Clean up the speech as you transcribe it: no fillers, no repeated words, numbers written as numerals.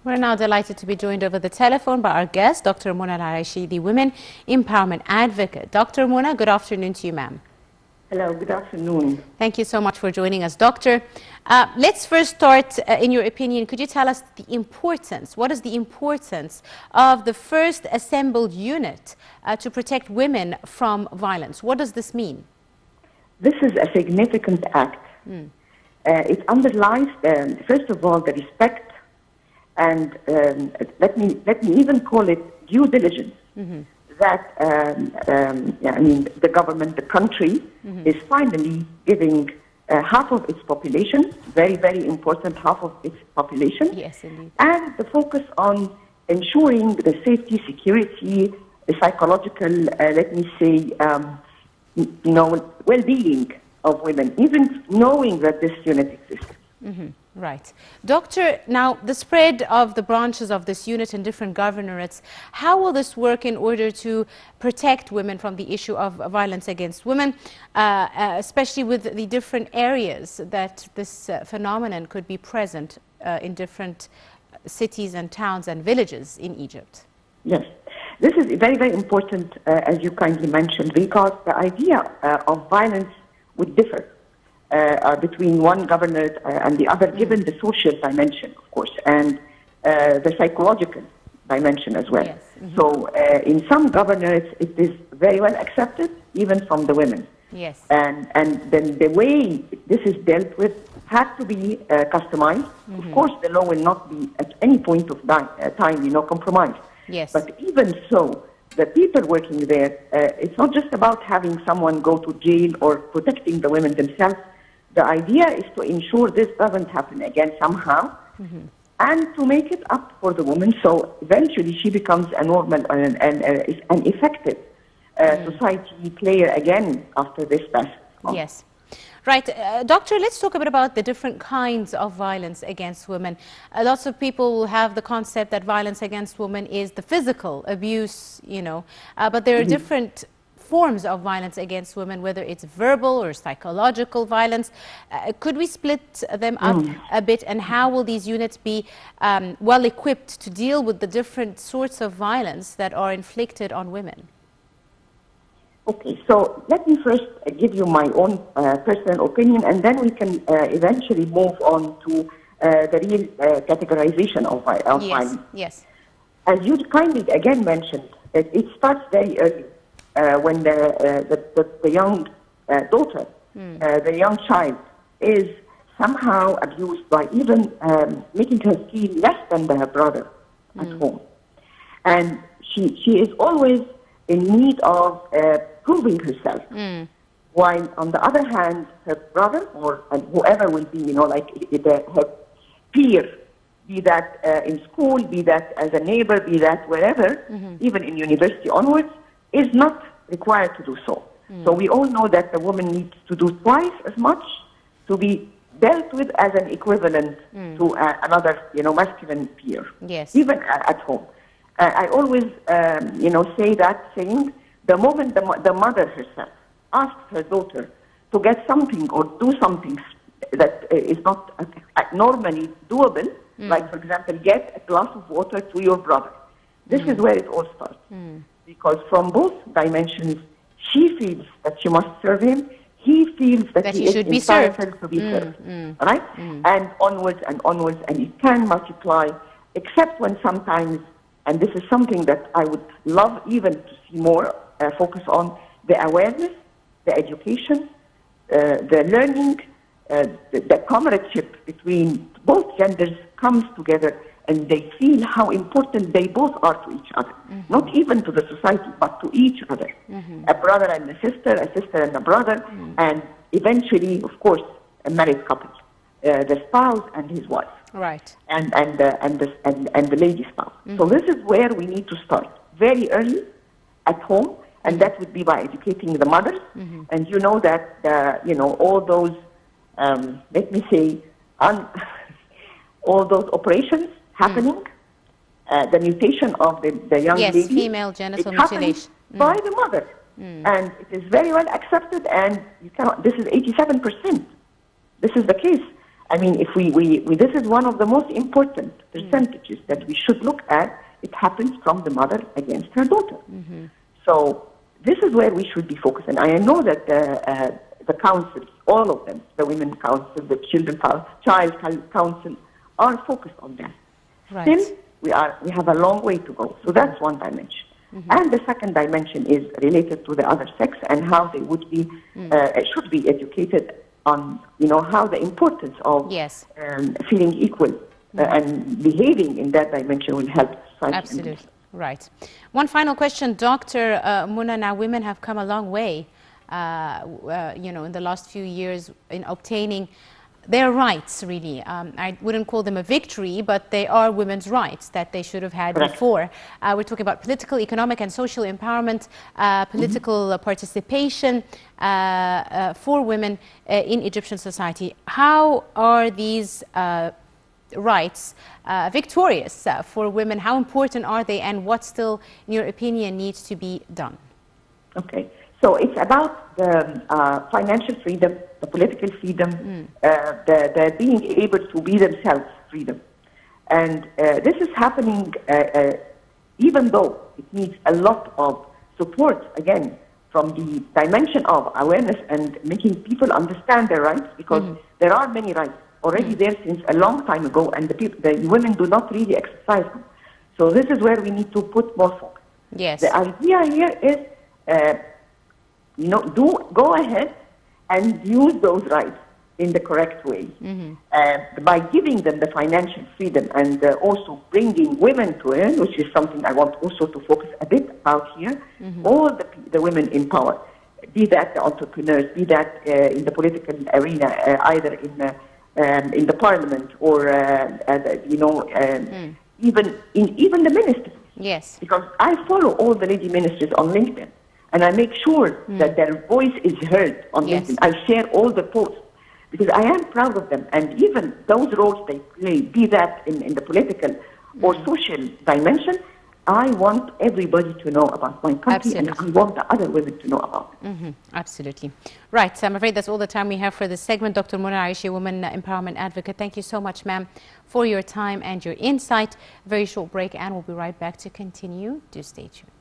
We're now delighted to be joined over the telephone by our guest, Dr. Mona Arishy, the Women Empowerment Advocate. Dr. Mona, good afternoon to you, ma'am. Hello, good afternoon. Thank you so much for joining us, Doctor. Let's first start, in your opinion, could you tell us the importance, what is the importance of the first assembled unit to protect women from violence? What does this mean? This is a significant act. It underlies, first of all, the respect and let me even call it due diligence that the government, the country, is finally giving half of its population, very, very important half of its population, Yes, indeed. and the focus on ensuring the safety, security, the psychological, let me say, well-being of women, even knowing that this unit exists. Right. Doctor, now the spread of the branches of this unit in different governorates, how will this work in order to protect women from the issue of violence against women, especially with the different areas that this phenomenon could be present in different cities and towns and villages in Egypt? Yes, this is very, very important, as you kindly mentioned, because the idea of violence would differ between one governorate and the other, given the social dimension, of course, and the psychological dimension as well. Yes. So in some governorates, it is very well accepted, even from the women. Yes. And then the way this is dealt with has to be customized. Of course, the law will not be at any point of time, compromised. Yes. But even so, the people working there, it's not just about having someone go to jail or protecting the women themselves. The idea is to ensure this doesn't happen again somehow, and to make it up for the woman, so eventually she becomes a normal and an effective society player again after this passage. Yes. Right. Doctor, let's talk a bit about the different kinds of violence against women. Lots of people will have the concept that violence against women is the physical abuse, but there are different forms of violence against women, whether it's verbal or psychological violence. Could we split them up a bit, and how will these units be well equipped to deal with the different sorts of violence that are inflicted on women? Okay, so let me first give you my own personal opinion, and then we can eventually move on to the real categorization of violence. Yes. As you kindly again mentioned, it starts very early when the young daughter, the young child, is somehow abused by even making her feel less than her brother at home. And she is always in need of proving herself. While on the other hand, her brother or whoever will be, her peer, be that in school, be that as a neighbor, be that wherever, even in university onwards, is not required to do so. So we all know that the woman needs to do twice as much to be dealt with as an equivalent to another, masculine peer. Yes. Even at home. I always, say that saying, the moment the mother herself asks her daughter to get something or do something that is not normally doable, like, for example, get a glass of water to your brother. This is where it all starts. Because from both dimensions, she feels that she must serve him, he feels that he should is be served. entitled to be served. Right? And onwards, and it can multiply, except when sometimes, and this is something that I would love even to see more focus on, the awareness, the education, the learning, the comradeship between both genders comes together, and they feel how important they both are to each other. Not even to the society, but to each other. A brother and a sister and a brother, and eventually, of course, a married couple, the spouse and his wife. Right. And the lady spouse. So this is where we need to start very early at home, and that would be by educating the mothers. And you know that all those let me say all those operations happening, the mutation of the young lady, female genital mutilation by the mother, and it is very well accepted. And you cannot. This is 87%. This is the case. I mean, if this is one of the most important percentages that we should look at. It happens from the mother against her daughter. So this is where we should be focused. And I know that the councils, all of them, the Women Council, the Child Council, are focused on that. Right. Still, we have a long way to go. So that's one dimension. And the second dimension is related to the other sex and how they would be, should be educated on, how the importance of feeling equal and behaving in that dimension will help society. Absolutely. Right. One final question, Dr. Muna. Now, women have come a long way, in the last few years in obtaining their rights, really. I wouldn't call them a victory, but they are women's rights that they should have had before. We're talking about political, economic, and social empowerment, political participation for women in Egyptian society. How are these rights victorious for women? How important are they, and what still, in your opinion, needs to be done? Okay. So it's about the financial freedom, the political freedom, the being able to be themselves freedom. And this is happening even though it needs a lot of support, again, from the dimension of awareness and making people understand their rights, because there are many rights already there since a long time ago, and the women do not really exercise them. So this is where we need to put more focus. Yes. The idea here is go ahead and use those rights in the correct way. By giving them the financial freedom and also bringing women to it, which is something I want also to focus a bit about here, all the women in power, be that the entrepreneurs, be that in the political arena, either in the parliament or, even the ministers. Yes. Because I follow all the lady ministers on LinkedIn. And I make sure that their voice is heard on LinkedIn. I share all the posts because I am proud of them. And even those roles they play, be that in the political or social dimension, I want everybody to know about my country. Absolutely. And I want the other women to know about it. Absolutely. Right. I'm afraid that's all the time we have for this segment. Dr. Muna Arishy, Women Empowerment Advocate, thank you so much, ma'am, for your time and your insight. A very short break, and we'll be right back to continue. Do stay tuned.